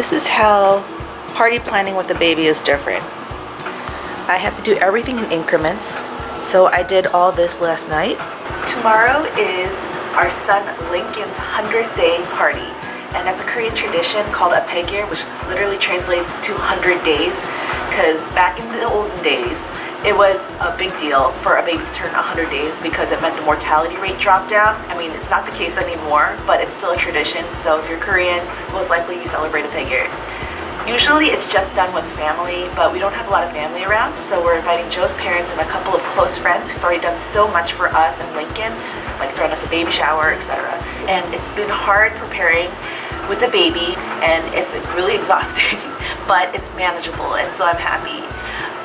This is how party planning with the baby is different. I have to do everything in increments, so I did all this last night. Tomorrow is our son Lincoln's 100th day party, and that's a Korean tradition called a baek-il, which literally translates to 100 days, because back in the olden days, it was a big deal for a baby to turn 100 days because it meant the mortality rate dropped down. I mean, it's not the case anymore, but it's still a tradition. So if you're Korean, most likely you celebrate a baek-il. Usually it's just done with family, but we don't have a lot of family around, so we're inviting Joe's parents and a couple of close friends who've already done so much for us and Lincoln, like throwing us a baby shower, etc. And it's been hard preparing with a baby, and it's really exhausting, but it's manageable, and so I'm happy.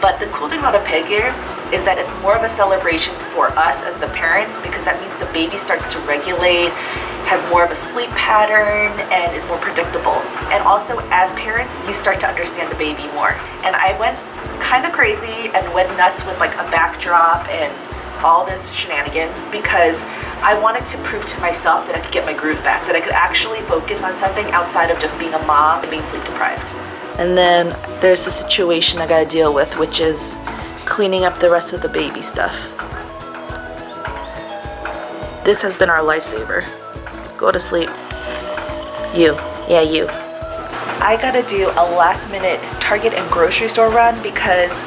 But the cool thing about a baek-il is that it's more of a celebration for us as the parents, because that means the baby starts to regulate, has more of a sleep pattern, and is more predictable. And also as parents, you start to understand the baby more. And I went kind of crazy and went nuts with like a backdrop and all this shenanigans because I wanted to prove to myself that I could get my groove back, that I could actually focus on something outside of just being a mom and being sleep deprived. And then there's the situation I gotta deal with, which is cleaning up the rest of the baby stuff. This has been our lifesaver. Go to sleep. You. Yeah, you. I gotta do a last minute Target and grocery store run because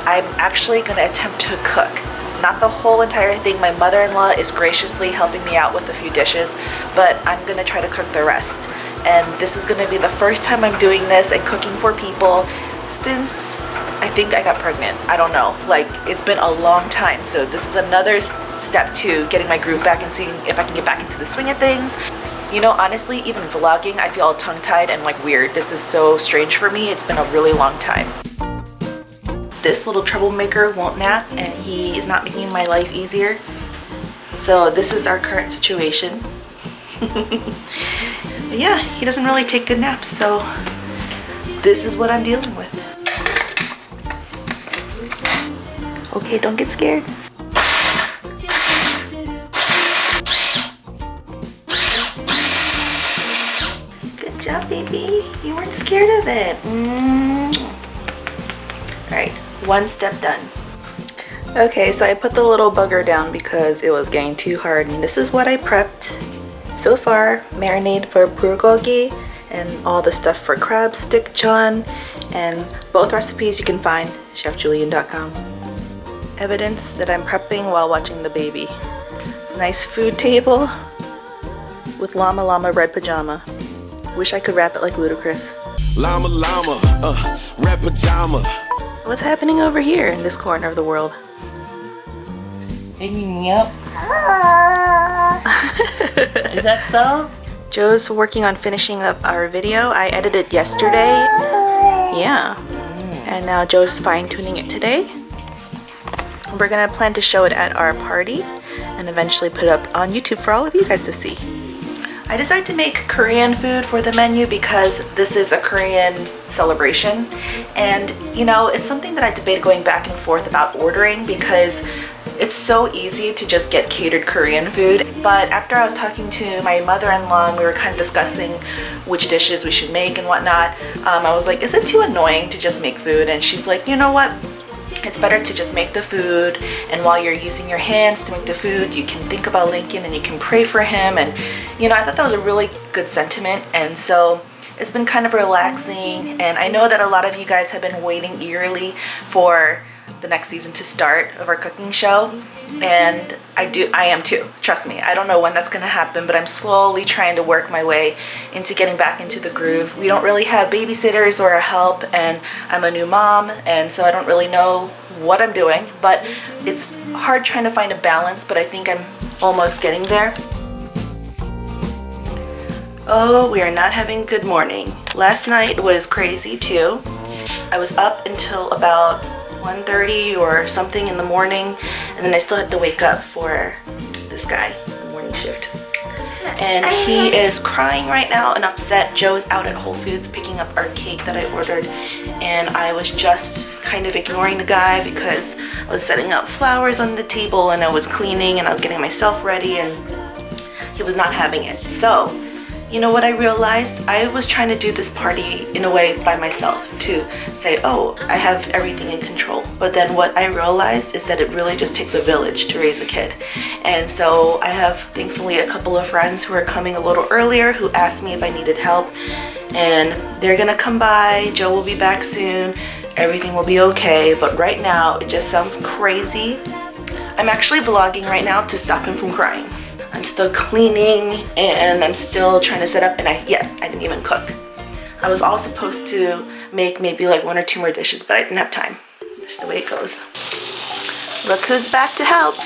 I'm actually gonna attempt to cook. Not the whole entire thing. My mother-in-law is graciously helping me out with a few dishes, but I'm gonna try to cook the rest. And this is gonna be the first time I'm doing this and cooking for people since I think I got pregnant. I don't know, like it's been a long time. So this is another step to getting my groove back and seeing if I can get back into the swing of things. You know, honestly, even vlogging, I feel all tongue-tied and like weird. This is so strange for me. It's been a really long time. This little troublemaker won't nap and he is not making my life easier. So this is our current situation. But yeah, he doesn't really take good naps, so this is what I'm dealing with. Okay, don't get scared. Good job, baby. You weren't scared of it. Alright, one step done. Okay, so I put the little bugger down because it was getting too hard, and this is what I prepped. So far, marinade for bulgogi and all the stuff for crab stick john, and both recipes you can find chefjulian.com. Evidence that I'm prepping while watching the baby. Nice food table with llama llama red pajama. Wish I could wrap it like Ludacris. Llama llama, red pajama. What's happening over here in this corner of the world? Picking me up. Is that so? Joe's working on finishing up our video. I edited yesterday. Yeah. And now Joe's fine-tuning it today. We're gonna plan to show it at our party and eventually put it up on YouTube for all of you guys to see. I decided to make Korean food for the menu because this is a Korean celebration. And you know, it's something that I debated going back and forth about ordering because it's so easy to just get catered Korean food. But after I was talking to my mother-in-law and we were kind of discussing which dishes we should make and whatnot, I was like, is it too annoying to just make food? And she's like, you know what? It's better to just make the food, and while you're using your hands to make the food, you can think about Lincoln and you can pray for him. And you know, I thought that was a really good sentiment, and so it's been kind of relaxing. And I know that a lot of you guys have been waiting eagerly for the next season to start of our cooking show, and I am too. Trust me, I don't know when that's gonna happen, but I'm slowly trying to work my way into getting back into the groove. We don't really have babysitters or a help, and I'm a new mom, and so I don't really know what I'm doing, but it's hard trying to find a balance, but I think I'm almost getting there. Oh, we are not having good morning. Last night was crazy too. I was up until about 1:30 or something in the morning, and then I still had to wake up for this guy, the morning shift. And he is crying right now and upset. Joe is out at Whole Foods picking up our cake that I ordered, and I was just kind of ignoring the guy because I was setting up flowers on the table and I was cleaning and I was getting myself ready, and he was not having it. So You know what I realized? I was trying to do this party in a way by myself to say, oh, I have everything in control. But then what I realized is that it really just takes a village to raise a kid. And so I have thankfully a couple of friends who are coming a little earlier who asked me if I needed help. And they're gonna come by. Joe will be back soon. Everything will be okay. But right now it just sounds crazy. I'm actually vlogging right now to stop him from crying. I'm still cleaning and I'm still trying to set up, and I didn't even cook. I was all supposed to make maybe like 1 or 2 more dishes, but I didn't have time. That's the way it goes. Look who's back to help.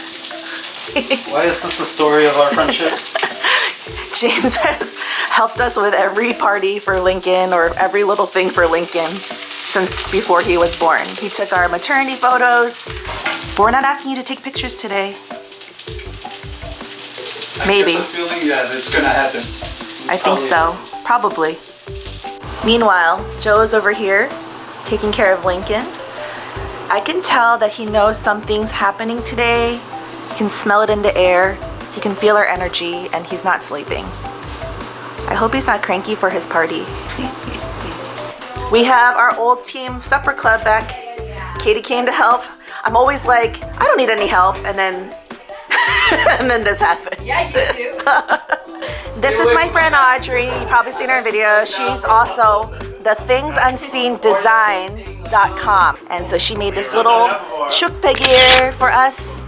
Why is this the story of our friendship? James has helped us with every party for Lincoln or every little thing for Lincoln since before he was born. He took our maternity photos. But we're not asking you to take pictures today. Maybe. I get the feeling that it's gonna happen. I think so. Probably. Meanwhile, Joe is over here taking care of Lincoln. I can tell that he knows something's happening today. He can smell it in the air. He can feel our energy, and he's not sleeping. I hope he's not cranky for his party. We have our old team supper club back. Katie came to help. I'm always like, I don't need any help, and then and then this happened. Yeah, you too. This is my friend Audrey. You've probably seen her video. She's also the thingsunseendesign.com. And so she made this little shuk here for us.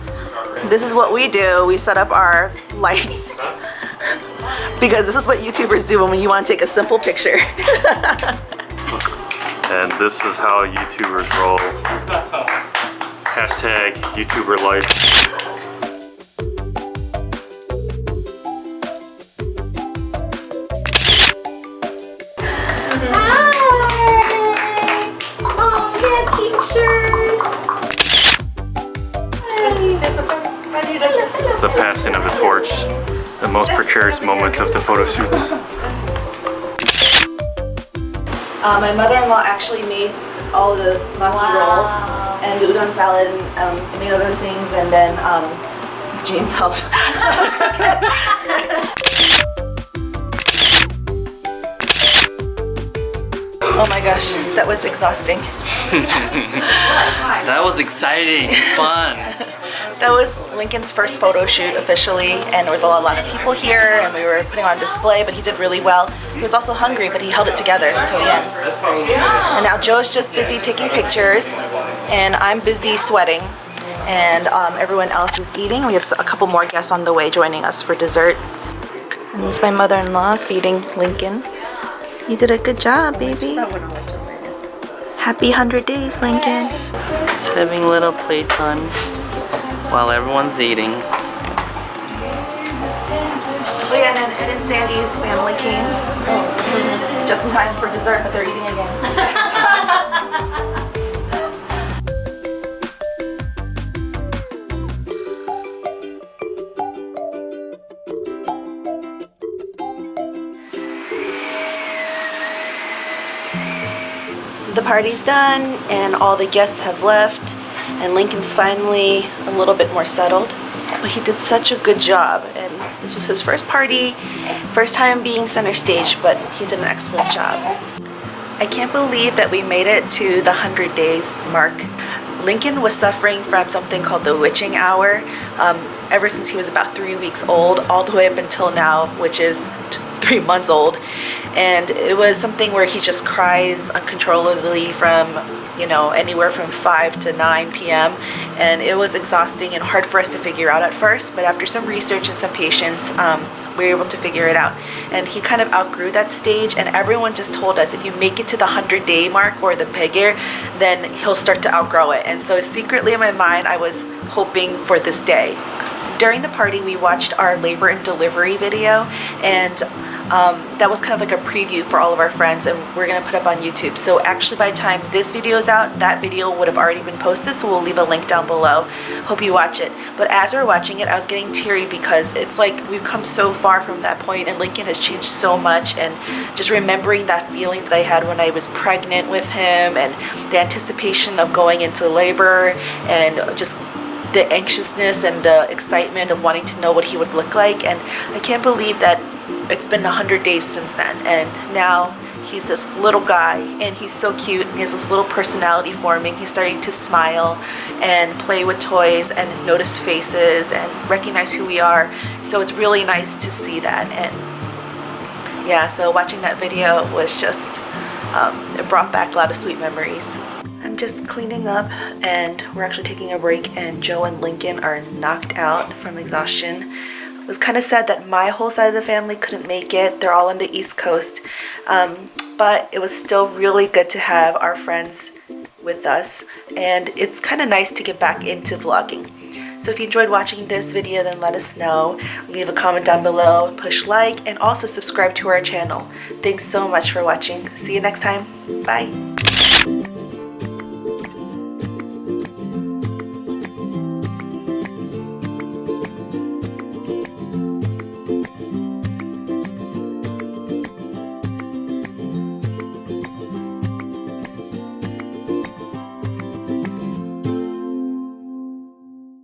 This is what we do. We set up our lights because this is what YouTubers do when you want to take a simple picture. And this is how YouTubers roll. Hashtag YouTuber life. The passing of the torch, the most precarious moment of the photo shoots. My mother-in-law actually made all the maki rolls and the udon salad and made other things, and then James helped. Oh my gosh, that was exhausting. That was exciting, fun. That was Lincoln's first photo shoot officially, and there was a lot of people here, and we were putting on display, but he did really well. He was also hungry, but he held it together until the end. And now Joe's just busy taking pictures, and I'm busy sweating, and everyone else is eating. We have a couple more guests on the way joining us for dessert. And it's my mother-in-law feeding Lincoln. You did a good job, baby. Happy 100 days, Lincoln. Just having a little playtime while everyone's eating. Oh yeah, and then Sandy's family came just in time for dessert, but they're eating again. The party's done and all the guests have left, and Lincoln's finally a little bit more settled. But he did such a good job, and this was his first party, first time being center stage, but he did an excellent job. I can't believe that we made it to the 100 days mark. Lincoln was suffering from something called the witching hour ever since he was about 3 weeks old, all the way up until now, which is 3 months old. And it was something where he just cries uncontrollably from, you know, anywhere from 5 to 9 p.m. And it was exhausting and hard for us to figure out at first, but after some research and some patience, we were able to figure it out. And he kind of outgrew that stage, and everyone just told us if you make it to the 100-day mark or the baek-il, then he'll start to outgrow it. And so secretly in my mind, I was hoping for this day. During the party, we watched our labor and delivery video, and that was kind of like a preview for all of our friends, and we're gonna put up on YouTube. So actually by the time this video is out, that video would have already been posted, so we'll leave a link down below. Hope you watch it. But as we're watching it, I was getting teary because it's like we've come so far from that point, and Lincoln has changed so much, and just remembering that feeling that I had when I was pregnant with him, and the anticipation of going into labor, and just the anxiousness and the excitement of wanting to know what he would look like. And I can't believe that it's been 100 days since then, and now he's this little guy, and he's so cute, and he has this little personality forming. He's starting to smile and play with toys and notice faces and recognize who we are. So it's really nice to see that. And yeah, so watching that video was just, it brought back a lot of sweet memories. I'm just cleaning up, and we're actually taking a break, and Joe and Lincoln are knocked out from exhaustion. It was kind of sad that my whole side of the family couldn't make it. They're all on the East Coast. But it was still really good to have our friends with us, and it's kind of nice to get back into vlogging. So if you enjoyed watching this video, then let us know. Leave a comment down below, push like, and also subscribe to our channel. Thanks so much for watching. See you next time. Bye.